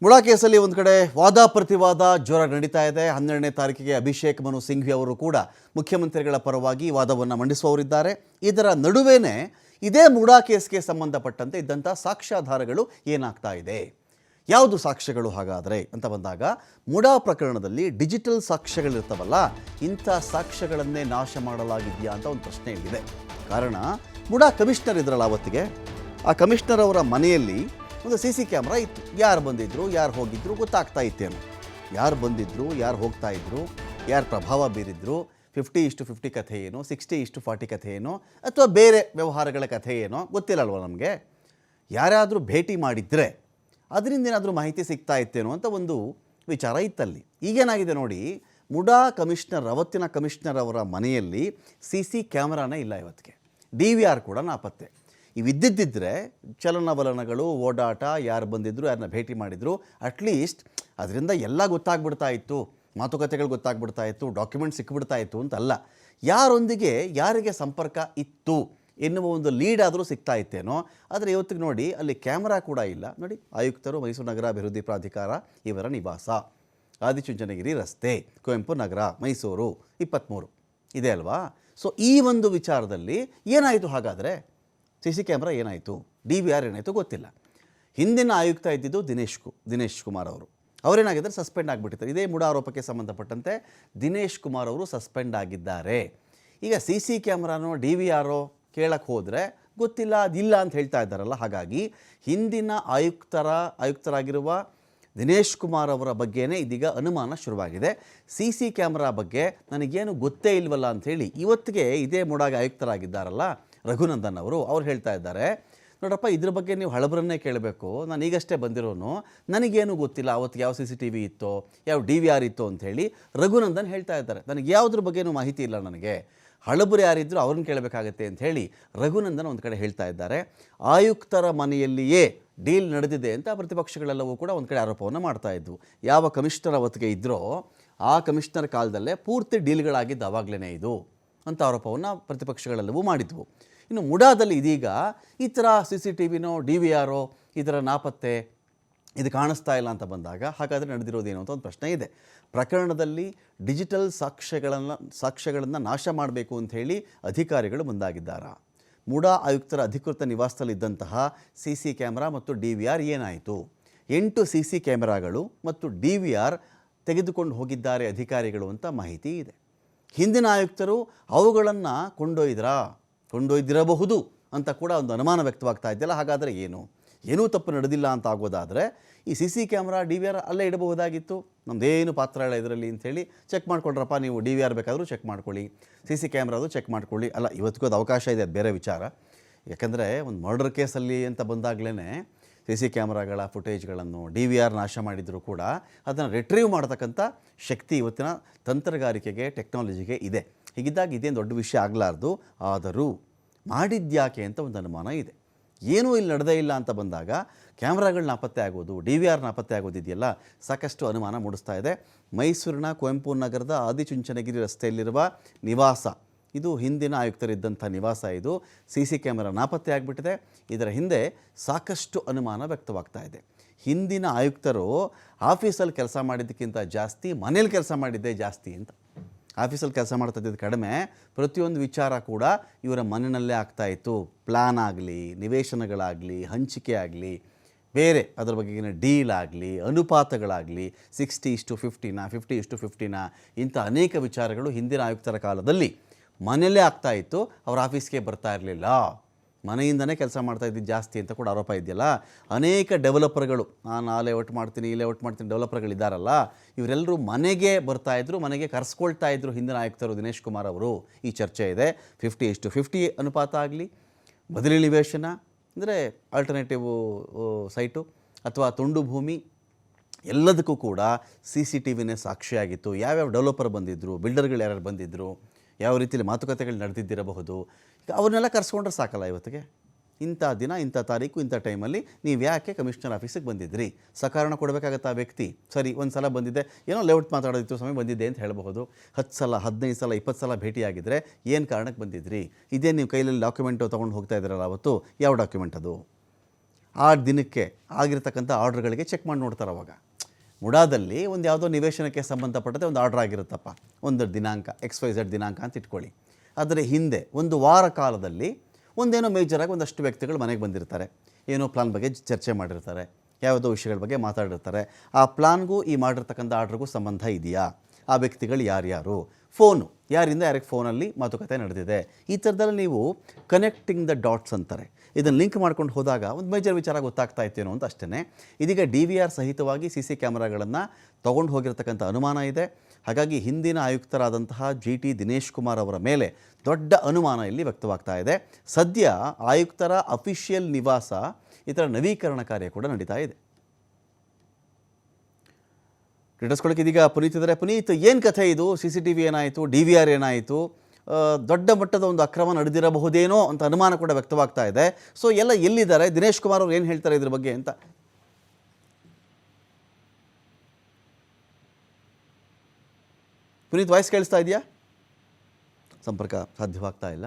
ಮುಡಾ ಕೇಸಲ್ಲಿ ಒಂದು ಕಡೆ ವಾದ ಪ್ರತಿವಾದ ಜೋರ ನಡೀತಾ ಇದೆ. 12ನೇ ತಾರೀಕಿಗೆ ಅಭಿಷೇಕ್ ಮನು ಸಿಂಘ್ವಿ ಅವರು ಕೂಡ ಮುಖ್ಯಮಂತ್ರಿಗಳ ಪರವಾಗಿ ವಾದವನ್ನು ಮಂಡಿಸುವವರಿದ್ದಾರೆ. ಇದರ ನಡುವೆನೇ ಇದೇ ಮುಡಾ ಕೇಸ್ಗೆ ಸಂಬಂಧಪಟ್ಟಂತೆ ಇದ್ದಂಥ ಸಾಕ್ಷ್ಯಾಧಾರಗಳು ಏನಾಗ್ತಾ ಇದೆ, ಯಾವುದು ಸಾಕ್ಷ್ಯಗಳು ಹಾಗಾದರೆ ಅಂತ ಬಂದಾಗ, ಮುಡಾ ಪ್ರಕರಣದಲ್ಲಿ ಡಿಜಿಟಲ್ ಸಾಕ್ಷ್ಯಗಳಿರ್ತಾವಲ್ಲ, ಇಂಥ ಸಾಕ್ಷ್ಯಗಳನ್ನೇ ನಾಶ ಮಾಡಲಾಗಿದೆಯಾ ಅಂತ ಒಂದು ಪ್ರಶ್ನೆ ಇದೆ. ಕಾರಣ, ಮುಡಾ ಕಮಿಷನರ್ ಇದ್ರಲ್ಲ ಅವತ್ತಿಗೆ, ಆ ಕಮಿಷನರ್ ಅವರ ಮನೆಯಲ್ಲಿ ಒಂದು CC ಕ್ಯಾಮ್ರಾ ಇತ್ತು. ಯಾರು ಬಂದಿದ್ದರು, ಯಾರು ಹೋಗಿದ್ರು ಗೊತ್ತಾಗ್ತಾ ಇತ್ತೇನು, ಯಾರು ಬಂದಿದ್ದರು, ಯಾರು ಹೋಗ್ತಾ ಇದ್ರು, ಯಾರು ಪ್ರಭಾವ ಬೀರಿದ್ರು, 50:50 ಕಥೆ ಏನು, 60:40 ಕಥೆ ಏನು, ಅಥವಾ ಬೇರೆ ವ್ಯವಹಾರಗಳ ಕಥೆ ಏನೋ ಗೊತ್ತಿಲ್ಲಲ್ವ ನಮಗೆ. ಯಾರಾದರೂ ಭೇಟಿ ಮಾಡಿದರೆ ಅದರಿಂದ ಏನಾದರೂ ಮಾಹಿತಿ ಸಿಗ್ತಾ ಇತ್ತೇನೋ ಅಂತ ಒಂದು ವಿಚಾರ ಇತ್ತಲ್ಲಿ. ಈಗೇನಾಗಿದೆ ನೋಡಿ, ಮುಡಾ ಕಮಿಷನರ್, ಅವತ್ತಿನ ಕಮಿಷನರ್ ಅವರ ಮನೆಯಲ್ಲಿ CC ಕ್ಯಾಮ್ರಾನೇ ಇಲ್ಲ ಇವತ್ತಿಗೆ. DVR ಕೂಡ ನಾಪತ್ತೆ. ಇವಿದ್ದಿದ್ದರೆ ಚಲನವಲನಗಳು, ಓಡಾಟ, ಯಾರು ಬಂದಿದ್ದರು, ಯಾರನ್ನ ಭೇಟಿ ಮಾಡಿದರು, ಅಟ್ಲೀಸ್ಟ್ ಅದರಿಂದ ಎಲ್ಲ ಗೊತ್ತಾಗ್ಬಿಡ್ತಾ ಇತ್ತು, ಮಾತುಕತೆಗಳು ಗೊತ್ತಾಗ್ಬಿಡ್ತಾ ಇತ್ತು, ಡಾಕ್ಯುಮೆಂಟ್ ಸಿಕ್ಕಿಬಿಡ್ತಾ ಇತ್ತು ಅಂತಲ್ಲ, ಯಾರೊಂದಿಗೆ ಯಾರಿಗೆ ಸಂಪರ್ಕ ಇತ್ತು ಎನ್ನುವ ಒಂದು ಲೀಡ್ ಆದರೂ ಸಿಗ್ತಾ ಇತ್ತೇನೋ. ಆದರೆ ಇವತ್ತಿಗೆ ನೋಡಿ, ಅಲ್ಲಿ ಕ್ಯಾಮ್ರಾ ಕೂಡ ಇಲ್ಲ. ನೋಡಿ, ಆಯುಕ್ತರು, ಮೈಸೂರು ನಗರ ಅಭಿವೃದ್ಧಿ ಪ್ರಾಧಿಕಾರ ಇವರ ನಿವಾಸ, ಆದಿಚುಂಚನಗಿರಿ ರಸ್ತೆ, ಕುವೆಂಪು ನಗರ, ಮೈಸೂರು 23 ಇದೆ ಅಲ್ವಾ. ಸೊ ಈ ಒಂದು ವಿಚಾರದಲ್ಲಿ ಏನಾಯಿತು ಹಾಗಾದರೆ? CC ಕ್ಯಾಮ್ರಾ ಏನಾಯಿತು, DVR ಏನಾಯಿತು ಗೊತ್ತಿಲ್ಲ. ಹಿಂದಿನ ಆಯುಕ್ತ ಇದ್ದಿದ್ದು ದಿನೇಶ್ ಕುಮಾರ್ ಅವರು, ಅವರೇನಾಗಿದ್ದಾರೆ, ಸಸ್ಪೆಂಡ್ ಆಗಿಬಿಟ್ಟಿದ್ದಾರೆ. ಇದೇ ಮುಡಾ ಆರೋಪಕ್ಕೆ ಸಂಬಂಧಪಟ್ಟಂತೆ ದಿನೇಶ್ ಕುಮಾರ್ ಅವರು ಸಸ್ಪೆಂಡ್ ಆಗಿದ್ದಾರೆ. ಈಗ CC ಕ್ಯಾಮ್ರಾನೋ DVR ಕೇಳಕ್ಕೆ ಹೋದರೆ ಗೊತ್ತಿಲ್ಲ, ಅದಿಲ್ಲ ಅಂತ ಹೇಳ್ತಾ ಇದ್ದಾರಲ್ಲ. ಹಾಗಾಗಿ ಹಿಂದಿನ ಆಯುಕ್ತರಾಗಿರುವ ದಿನೇಶ್ ಕುಮಾರ್ ಅವರ ಬಗ್ಗೆನೇ ಇದೀಗ ಅನುಮಾನ ಶುರುವಾಗಿದೆ. CC ಕ್ಯಾಮ್ರಾ ಬಗ್ಗೆ ನನಗೇನು ಗೊತ್ತೇ ಇಲ್ವಲ್ಲ ಅಂಥೇಳಿ ಇವತ್ತಿಗೆ ಇದೇ ಮುಡಾಗೆ ಆಯುಕ್ತರಾಗಿದ್ದಾರಲ್ಲ ರಘುನಂದನ್ ಅವರು, ಅವ್ರು ಹೇಳ್ತಾ ಇದ್ದಾರೆ, ನೋಡಪ್ಪ, ಇದ್ರ ಬಗ್ಗೆ ನೀವು ಹಳಬರನ್ನೇ ಕೇಳಬೇಕು, ನಾನು ಈಗಷ್ಟೇ ಬಂದಿರೋನು, ನನಗೇನು ಗೊತ್ತಿಲ್ಲ ಅವತ್ತಿಗೆ ಯಾವ CCTV ಇತ್ತೋ, ಯಾವ DVR ಇತ್ತೋ ಅಂಥೇಳಿ ರಘುನಂದನ್ ಹೇಳ್ತಾ ಇದ್ದಾರೆ. ನನಗೆ ಯಾವುದ್ರ ಬಗ್ಗೆನೂ ಮಾಹಿತಿ ಇಲ್ಲ, ನನಗೆ ಹಳಬರು ಯಾರಿದ್ದರೂ ಅವ್ರನ್ನ ಕೇಳಬೇಕಾಗತ್ತೆ ಅಂಥೇಳಿ ರಘುನಂದನ್ ಒಂದು ಕಡೆ ಹೇಳ್ತಾ ಇದ್ದಾರೆ. ಆಯುಕ್ತರ ಮನೆಯಲ್ಲಿಯೇ ಡೀಲ್ ನಡೆದಿದೆ ಅಂತ ಪ್ರತಿಪಕ್ಷಗಳೆಲ್ಲವೂ ಕೂಡ ಒಂದು ಕಡೆ ಆರೋಪವನ್ನು ಮಾಡ್ತಾ ಇದ್ವು. ಯಾವ ಕಮಿಷನರ್ ಅವತ್ತಿಗೆ ಇದ್ದರೋ ಆ ಕಮಿಷನರ್ ಕಾಲದಲ್ಲೇ ಪೂರ್ತಿ ಡೀಲ್ಗಳಾಗಿದ್ದು ಆವಾಗಲೇ ಇದು ಅಂತ ಆರೋಪವನ್ನು ಪ್ರತಿಪಕ್ಷಗಳೆಲ್ಲವೂ ಮಾಡಿದ್ವು. ಇನ್ನು ಮುಡಾದಲ್ಲಿ ಇದೀಗ ಈ ಥರ CCTVನೋ DVR ಇದರ ನಾಪತ್ತೆ, ಇದು ಕಾಣಿಸ್ತಾ ಇಲ್ಲ ಅಂತ ಬಂದಾಗ, ಹಾಗಾದರೆ ನಡೆದಿರೋದೇನು ಅಂತ ಒಂದು ಪ್ರಶ್ನೆ ಇದೆ. ಪ್ರಕರಣದಲ್ಲಿ ಡಿಜಿಟಲ್ ಸಾಕ್ಷ್ಯಗಳನ್ನು ನಾಶ ಮಾಡಬೇಕು ಅಂಥೇಳಿ ಅಧಿಕಾರಿಗಳು ಮುಂದಾಗಿದ್ದಾರಾ? ಮುಡಾ ಆಯುಕ್ತರ ಅಧಿಕೃತ ನಿವಾಸದಲ್ಲಿದ್ದಂತಹ CC ಕ್ಯಾಮ್ರಾ ಮತ್ತು DVR ಏನಾಯಿತು? 8 CC ಕ್ಯಾಮ್ರಾಗಳು ಮತ್ತು DVR ತೆಗೆದುಕೊಂಡು ಹೋಗಿದ್ದಾರೆ ಅಧಿಕಾರಿಗಳು ಅಂತ ಮಾಹಿತಿ ಇದೆ. ಹಿಂದಿನ ಆಯುಕ್ತರು ಅವುಗಳನ್ನು ಕೊಂಡೊಯ್ದಿರಬಹುದು ಅಂತ ಕೂಡ ಒಂದು ಅನುಮಾನ ವ್ಯಕ್ತವಾಗ್ತಾ ಇದೆಯಲ್ಲ. ಹಾಗಾದರೆ ಏನೂ ತಪ್ಪು ನಡೆದಿಲ್ಲ ಅಂತ ಆಗೋದಾದರೆ ಈ CC ಕ್ಯಾಮ್ರಾ DVR ಅಲ್ಲೇ ಇಡಬಹುದಾಗಿತ್ತು. ನಮ್ಮದೇನು ಪಾತ್ರ ಇಲ್ಲ ಇದರಲ್ಲಿ ಅಂಥೇಳಿ ಚೆಕ್ ಮಾಡ್ಕೊಳ್ರಪ್ಪ, ನೀವು DVR ಬೇಕಾದರೂ ಚೆಕ್ ಮಾಡ್ಕೊಳ್ಳಿ, CC ಕ್ಯಾಮ್ರಾದು ಚೆಕ್ ಮಾಡ್ಕೊಳ್ಳಿ. ಅಲ್ಲ, ಇವತ್ತಿಗೂ ಅದು ಅವಕಾಶ ಇದೆ, ಅದು ಬೇರೆ ವಿಚಾರ. ಯಾಕಂದರೆ ಒಂದು ಮರ್ಡರ್ ಕೇಸಲ್ಲಿ ಅಂತ ಬಂದಾಗಲೇ CC ಕ್ಯಾಮ್ರಾಗಳ ಫುಟೇಜ್ಗಳನ್ನು DVR ನಾಶ ಮಾಡಿದರೂ ಕೂಡ ಅದನ್ನು ರಿಟ್ರೀವ್ ಮಾಡತಕ್ಕಂಥ ಶಕ್ತಿ ಇವತ್ತಿನ ತಂತ್ರಗಾರಿಕೆಗೆ, ಟೆಕ್ನಾಲಜಿಗೆ ಇದೆ. ಹೀಗಿದ್ದಾಗ ಇದೇನು ದೊಡ್ಡ ವಿಷಯ ಆಗಲಾರ್ದು. ಆದರೂ ಮಾಡಿದ್ಯಾಕೆ ಅಂತ ಒಂದು ಅನುಮಾನ ಇದೆ. ಏನೂ ಇಲ್ಲಿ ನಡೆದೇ ಇಲ್ಲ ಅಂತ ಬಂದಾಗ ಕ್ಯಾಮ್ರಾಗಳು ನಾಪತ್ತೆ ಆಗೋದು, DVR ನಾಪತ್ತೆ ಆಗೋದಿದೆಯಲ್ಲ, ಸಾಕಷ್ಟು ಅನುಮಾನ ಮೂಡಿಸ್ತಾ ಇದೆ. ಮೈಸೂರಿನ ಕುವೆಂಪು ನಗರದ ಆದಿಚುಂಚನಗಿರಿ ರಸ್ತೆಯಲ್ಲಿರುವ ನಿವಾಸ, ಇದು ಹಿಂದಿನ ಆಯುಕ್ತರಿದ್ದಂಥ ನಿವಾಸ. ಇದು CC ಕ್ಯಾಮ್ರಾ ನಾಪತ್ತೆ ಆಗಿಬಿಟ್ಟಿದೆ. ಇದರ ಹಿಂದೆ ಸಾಕಷ್ಟು ಅನುಮಾನ ವ್ಯಕ್ತವಾಗ್ತಾ ಇದೆ. ಹಿಂದಿನ ಆಯುಕ್ತರು ಆಫೀಸಲ್ಲಿ ಕೆಲಸ ಮಾಡಿದ್ದಕ್ಕಿಂತ ಜಾಸ್ತಿ ಮನೇಲಿ ಕೆಲಸ ಮಾಡಿದ್ದೇ ಜಾಸ್ತಿ ಅಂತ. ಆಫೀಸಲ್ಲಿ ಕೆಲಸ ಮಾಡ್ತಾ ಇದ್ದಿದ್ದು ಕಡಿಮೆ, ಪ್ರತಿಯೊಂದು ವಿಚಾರ ಕೂಡ ಇವರ ಮನೆಯಲ್ಲೇ ಆಗ್ತಾಯಿತ್ತು. ಪ್ಲ್ಯಾನ್ ಆಗಲಿ, ನಿವೇಶನಗಳಾಗಲಿ, ಹಂಚಿಕೆ ಆಗಲಿ, ಬೇರೆ ಅದರ ಬಗೆಗಿನ ಡೀಲ್ ಆಗಲಿ, ಅನುಪಾತಗಳಾಗಲಿ, 60:50 50:50 ಇಂಥ ಅನೇಕ ವಿಚಾರಗಳು ಹಿಂದಿನ ಆಯುಕ್ತರ ಕಾಲದಲ್ಲಿ ಮನೆಯಲ್ಲೇ ಆಗ್ತಾಯಿತ್ತು. ಅವ್ರ ಆಫೀಸ್ಗೆ ಬರ್ತಾ ಇರಲಿಲ್ಲ, ಮನೆಯಿಂದನೇ ಕೆಲಸ ಮಾಡ್ತಾ ಇದ್ದಿದ್ದು ಜಾಸ್ತಿ ಅಂತ ಕೂಡ ಆರೋಪ ಇದೆಯಲ್ಲ. ಅನೇಕ ಡೆವಲಪರ್ಗಳು, ನಾನು ಆ ಲೇಔಟ್ ಮಾಡ್ತೀನಿ, ಈ ಲೇಔಟ್ ಮಾಡ್ತೀನಿ, ಡೆವಲಪರ್ಗಳಿದ್ದಾರಲ್ಲ, ಇವರೆಲ್ಲರೂ ಮನೆಗೆ ಬರ್ತಾಯಿದ್ರು, ಮನೆಗೆ ಕರೆಸ್ಕೊಳ್ತಾ ಇದ್ರು ಹಿಂದಿನ ಆಯುಕ್ತರು ದಿನೇಶ್ ಕುಮಾರ್ ಅವರು. ಈ ಚರ್ಚೆ ಇದೆ. 50:50 ಅನುಪಾತ ಆಗಲಿ, ಬದಲಿ ನಿವೇಶನ ಅಂದರೆ ಆಲ್ಟರ್ನೇಟಿವ್ ಸೈಟು ಅಥವಾ ತುಂಡು ಭೂಮಿ, ಎಲ್ಲದಕ್ಕೂ ಕೂಡ CCTVನೇ ಸಾಕ್ಷಿಯಾಗಿತ್ತು. ಯಾವ್ಯಾವ ಡೆವಲಪರ್ ಬಂದಿದ್ದರು, ಬಿಲ್ಡರ್ಗಳು ಯಾರ್ಯಾರು ಬಂದಿದ್ದರು, ಯಾವ ರೀತಿಯಲ್ಲಿ ಮಾತುಕತೆಗಳು ನಡೆದಿದ್ದಿರಬಹುದು, ಅವ್ರನ್ನೆಲ್ಲ ಕರೆಸ್ಕೊಂಡ್ರೆ ಸಾಕಲ್ಲ. ಇವತ್ತಿಗೆ ಇಂಥ ದಿನ, ಇಂಥ ತಾರೀಕು, ಇಂಥ ಟೈಮಲ್ಲಿ ನೀವು ಯಾಕೆ ಕಮಿಷನರ್ ಆಫೀಸಿಗೆ ಬಂದಿದ್ರಿ, ಸಕಾರಣ ಕೊಡಬೇಕಾಗತ್ತೆ ಆ ವ್ಯಕ್ತಿ. ಸರಿ, ಒಂದು ಸಲ ಬಂದಿದ್ದೆ, ಏನೋ ಲೇಔಟ್ ಮಾತಾಡೋದಿತ್ತು, ಸಮಯ ಬಂದಿದ್ದೆ ಅಂತ ಹೇಳಬಹುದು. 10 ಸಲ 15 ಸಲ 20 ಸಲ ಭೇಟಿಯಾಗಿದ್ದರೆ ಏನು ಕಾರಣಕ್ಕೆ ಬಂದಿದ್ರಿ? ಇದೇ ನೀವು ಕೈಯಲ್ಲಿ ಡಾಕ್ಯುಮೆಂಟು ತೊಗೊಂಡು ಹೋಗ್ತಾ ಇದ್ದೀರಲ್ಲ ಅವತ್ತು, ಯಾವ ಡಾಕ್ಯುಮೆಂಟ್ ಅದು? ಆ ದಿನಕ್ಕೆ ಆಗಿರ್ತಕ್ಕಂಥ ಆರ್ಡ್ರ್ಗಳಿಗೆ ಚೆಕ್ ಮಾಡಿ ನೋಡ್ತಾರೆ. ಅವಾಗ ಮುಡಾದಲ್ಲಿ ಒಂದು ಯಾವುದೋ ನಿವೇಶನಕ್ಕೆ ಸಂಬಂಧಪಟ್ಟಂತೆ ಒಂದು ಆರ್ಡ್ರ್ ಆಗಿರುತ್ತಪ್ಪ, ಒಂದು ದಿನಾಂಕ XYZ ದಿನಾಂಕ ಅಂತ ಇಟ್ಕೊಳ್ಳಿ. ಆದರೆ ಹಿಂದೆ ಒಂದು ವಾರ ಕಾಲದಲ್ಲಿ ಒಂದೇನೋ ಮೇಜರಾಗಿ ಒಂದಷ್ಟು ವ್ಯಕ್ತಿಗಳು ಮನೆಗೆ ಬಂದಿರ್ತಾರೆ, ಏನೋ ಪ್ಲಾನ್ ಬಗ್ಗೆ ಚರ್ಚೆ ಮಾಡಿರ್ತಾರೆ, ಯಾವುದೋ ವಿಷಯಗಳ ಬಗ್ಗೆ ಮಾತಾಡಿರ್ತಾರೆ. ಆ ಪ್ಲಾನ್ಗೂ ಈ ಮಾಡಿರ್ತಕ್ಕಂಥ ಆರ್ಡ್ರಿಗೂ ಸಂಬಂಧ ಇದೆಯಾ, ಆ ವ್ಯಕ್ತಿಗಳು ಯಾರ್ಯಾರು, ಫೋನು ಯಾರಿಂದ ಯಾರಿಗೆ ಫೋನಲ್ಲಿ ಮಾತುಕತೆ ನಡೆದಿದೆ, ಈ ಥರದಲ್ಲಿ ನೀವು ಕನೆಕ್ಟಿಂಗ್ ದ ಡಾಟ್ಸ್ ಅಂತಾರೆ. ಇದನ್ನು ಲಿಂಕ್ ಮಾಡ್ಕೊಂಡು ಹೋದಾಗ ಒಂದು ಮೇಜರ್ ವಿಚಾರ ಗೊತ್ತಾಗ್ತಾ ಇತ್ತೇನೋ ಅಂತ ಅಷ್ಟೇ. ಇದೀಗ DVR ಸಹಿತವಾಗಿ CC ಕ್ಯಾಮ್ರಾಗಳನ್ನು ತೊಗೊಂಡು ಹೋಗಿರ್ತಕ್ಕಂಥ ಅನುಮಾನ ಇದೆ. ಹಾಗಾಗಿ ಹಿಂದಿನ ಆಯುಕ್ತರಾದಂತಹ GT ದಿನೇಶ್ ಕುಮಾರ್ ಅವರ ಮೇಲೆ ದೊಡ್ಡ ಅನುಮಾನ ಇಲ್ಲಿ ವ್ಯಕ್ತವಾಗ್ತಾ ಇದೆ. ಸದ್ಯ ಆಯುಕ್ತರ ಅಫಿಷಿಯಲ್ ನಿವಾಸ ಇದರ ನವೀಕರಣ ಕಾರ್ಯ ಕೂಡ ನಡೀತಾ ಇದೆ. ಕ್ರೀಡಿಸ್ಕೊಳ್ಳೋಕೆ ಇದೀಗ ಪುನೀತ್ ಇದ್ದಾರೆ. ಪುನೀತ್, ಏನು ಕಥೆ ಇದು? CCTV ಏನಾಯಿತು, DVR ಏನಾಯಿತು? ದೊಡ್ಡ ಮಟ್ಟದ ಒಂದು ಅಕ್ರಮ ನಡೆದಿರಬಹುದೇನೋ ಅಂತ ಅನುಮಾನ ಕೂಡ ವ್ಯಕ್ತವಾಗ್ತಾ ಇದೆ. ಸೊ ಎಲ್ಲ ಎಲ್ಲಿದ್ದಾರೆ? ದಿನೇಶ್ ಕುಮಾರ್ ಅವರು ಏನು ಹೇಳ್ತಾರೆ ಇದ್ರ ಬಗ್ಗೆ ಅಂತ? ಪುನೀತ್, ವಾಯ್ಸ್ ಕೇಳಿಸ್ತಾ ಇದೆಯಾ? ಸಂಪರ್ಕ ಸಾಧ್ಯವಾಗ್ತಾ ಇಲ್ಲ.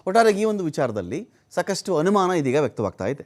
ಒಟ್ಟಾರೆ ಈ ಒಂದು ವಿಚಾರದಲ್ಲಿ ಸಾಕಷ್ಟು ಅನುಮಾನ ಇದೀಗ ವ್ಯಕ್ತವಾಗ್ತಾ ಇದೆ.